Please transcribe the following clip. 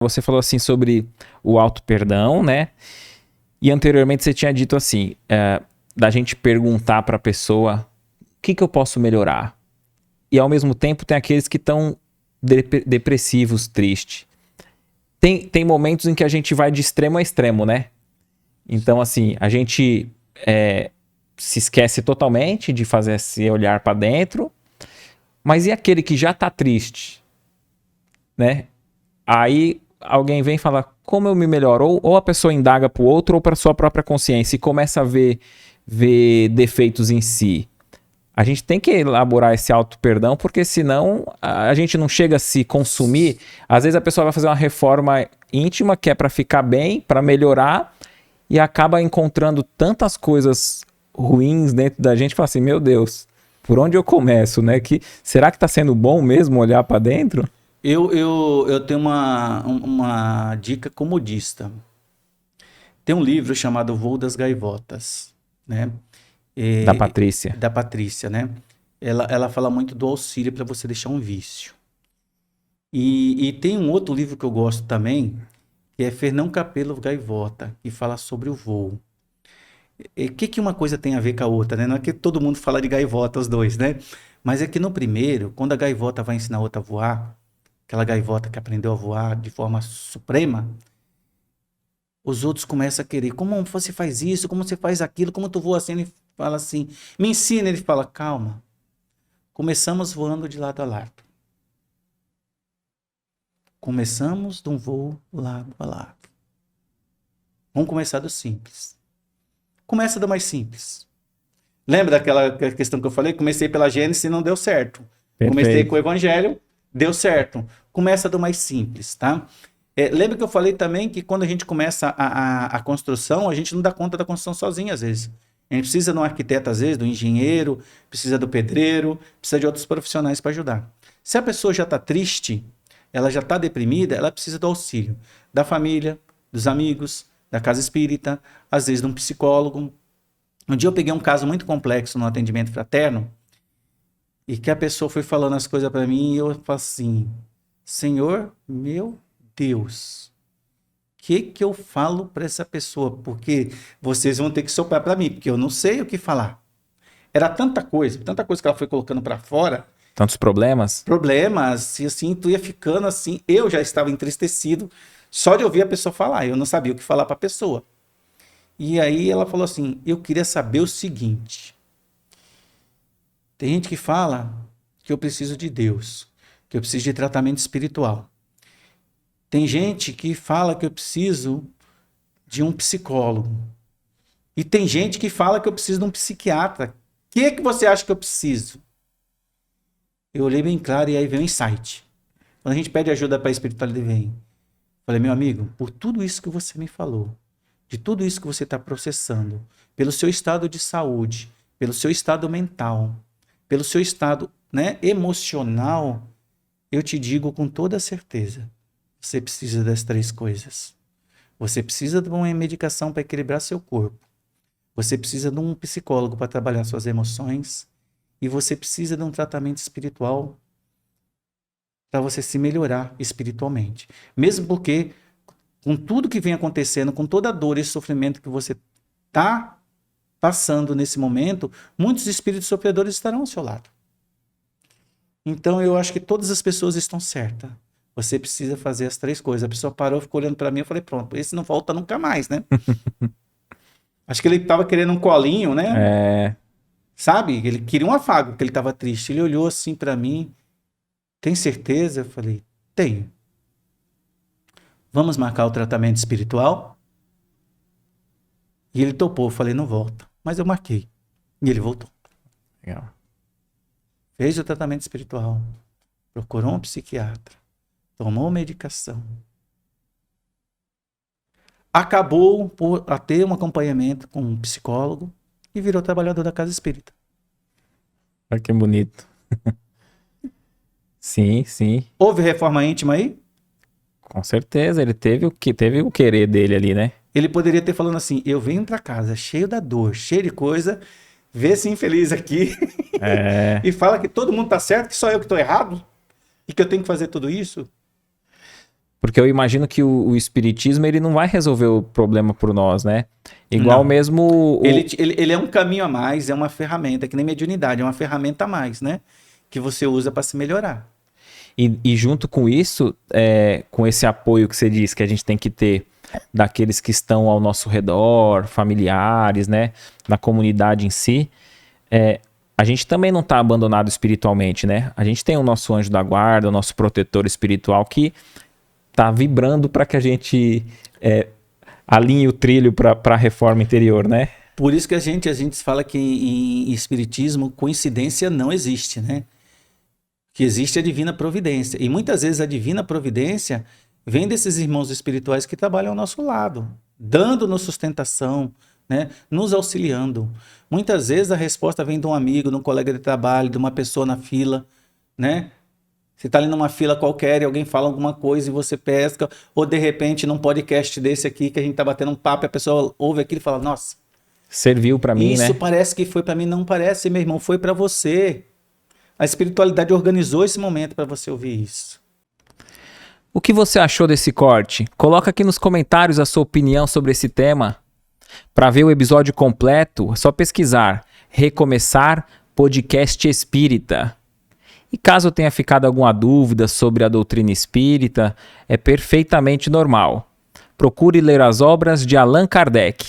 Você falou assim sobre o auto-perdão, né? E anteriormente você tinha dito assim, da gente perguntar para a pessoa o que eu posso melhorar. E ao mesmo tempo tem aqueles que estão depressivos, tristes. Tem momentos em que a gente vai de extremo a extremo, né? Então, assim, a gente se esquece totalmente de fazer esse olhar para dentro. Mas e aquele que já tá triste, né? Aí alguém vem e fala, como eu me melhoro? Ou a pessoa indaga pro outro ou para sua própria consciência e começa a ver defeitos em si. A gente tem que elaborar esse auto-perdão, porque senão a gente não chega a se consumir. Às vezes a pessoa vai fazer uma reforma íntima que é para ficar bem, para melhorar, e acaba encontrando tantas coisas ruins dentro da gente, e fala assim, meu Deus, por onde eu começo, né? Será que tá sendo bom mesmo olhar para dentro? Eu tenho uma dica comodista. Tem um livro chamado O Voo das Gaivotas, né? Da É, Patrícia. da Patrícia, né? Ela fala muito do auxílio para você deixar um vício. E tem um outro livro que eu gosto também, que é Fernão Capelo Gaivota, que fala sobre o voo. O que uma coisa tem a ver com a outra, né? Não é que todo mundo fala de gaivota, os dois, né? Mas é que no primeiro, quando a gaivota vai ensinar a outra a voar, aquela gaivota que aprendeu a voar de forma suprema, os outros começam a querer. Como você faz isso? Como você faz aquilo? Como tu voa assim? Ele fala assim, me ensina. Ele fala, calma. Começamos voando de lado a lado. Começamos de um voo lado a lado. Vamos começar do simples. Começa do mais simples. Lembra daquela questão que eu falei? Comecei pela Gênesis e não deu certo. Comecei com o Perfeito. Evangelho, deu certo. Começa do mais simples, tá? Lembra que eu falei também que quando a gente começa a construção, a gente não dá conta da construção sozinho, às vezes. A gente precisa de um arquiteto, às vezes, do engenheiro, precisa do pedreiro, precisa de outros profissionais para ajudar. Se a pessoa já está triste, ela já está deprimida, ela precisa do auxílio da família, dos amigos, da casa espírita, às vezes de um psicólogo. Um dia eu peguei um caso muito complexo no atendimento fraterno e que a pessoa foi falando as coisas para mim e eu falei assim, Senhor, meu Deus, o que eu falo para essa pessoa? Porque vocês vão ter que soprar para mim, porque eu não sei o que falar. Era tanta coisa que ela foi colocando para fora, Tantos problemas? problemas, e assim, tu ia ficando assim, eu já estava entristecido só de ouvir a pessoa falar, eu não sabia o que falar para a pessoa. E aí ela falou assim, eu queria saber o seguinte, tem gente que fala que eu preciso de Deus, que eu preciso de tratamento espiritual. Tem gente que fala que eu preciso de um psicólogo. E tem gente que fala que eu preciso de um psiquiatra. O que você acha que eu preciso? Eu olhei bem claro e aí veio um insight. Quando a gente pede ajuda para a espiritualidade, vem. Falei, meu amigo, por tudo isso que você me falou, de tudo isso que você está processando, pelo seu estado de saúde, pelo seu estado mental, pelo seu estado, né, emocional, eu te digo com toda certeza, você precisa das três coisas. Você precisa de uma medicação para equilibrar seu corpo. Você precisa de um psicólogo para trabalhar suas emoções. E você precisa de um tratamento espiritual para você se melhorar espiritualmente. Mesmo porque, com tudo que vem acontecendo, com toda a dor e sofrimento que você está passando nesse momento, muitos espíritos sofredores estarão ao seu lado. Então, eu acho que todas as pessoas estão certas. Você precisa fazer as três coisas. A pessoa parou, ficou olhando para mim, eu falei, pronto, esse não volta nunca mais, né? Acho que ele estava querendo um colinho, né? É, Sabe? Ele queria um afago, porque ele estava triste. Ele olhou assim para mim, tem certeza? Eu falei, tenho. Vamos marcar o tratamento espiritual? E ele topou. Eu falei, não volta. Mas eu marquei. E ele voltou. legal. Fez o tratamento espiritual. Procurou um psiquiatra. Tomou medicação. Acabou por ter um acompanhamento com um psicólogo e virou trabalhador da casa espírita. Olha que bonito. Sim, sim. Houve reforma íntima aí? Com certeza. Ele teve o querer dele ali, né? Ele poderia ter falando assim, eu venho para casa cheio da dor, cheio de coisa, vê esse infeliz aqui É, e fala que todo mundo tá certo, que só eu que tô errado e que eu tenho que fazer tudo isso. Porque eu imagino que o espiritismo ele não vai resolver o problema por nós, né? Igual Não. mesmo Ele é um caminho a mais, é uma ferramenta, que nem mediunidade, é uma ferramenta a mais, né? Que você usa para se melhorar. E junto com isso, com esse apoio que você diz que a gente tem que ter daqueles que estão ao nosso redor, familiares, né? Da comunidade em si, a gente também não está abandonado espiritualmente, né? A gente tem o nosso anjo da guarda, o nosso protetor espiritual que tá vibrando para que a gente alinhe o trilho para a reforma interior, né? Por isso que a gente fala que em espiritismo coincidência não existe, né? Que existe a divina providência. E muitas vezes a divina providência vem desses irmãos espirituais que trabalham ao nosso lado, dando-nos sustentação, né? Nos auxiliando. Muitas vezes a resposta vem de um amigo, de um colega de trabalho, de uma pessoa na fila, né? Você está ali numa fila qualquer e alguém fala alguma coisa e você pesca, ou de repente num podcast desse aqui que a gente tá batendo um papo e a pessoa ouve aquilo e fala, nossa, serviu para mim, né? isso parece que foi para mim, não parece, meu irmão, foi para você. A espiritualidade organizou esse momento para você ouvir isso. O que você achou desse corte? Coloca aqui nos comentários a sua opinião sobre esse tema. Para ver o episódio completo, é só pesquisar Recomeçar Podcast Espírita. E caso tenha ficado alguma dúvida sobre a doutrina espírita, é perfeitamente normal. Procure ler as obras de Allan Kardec.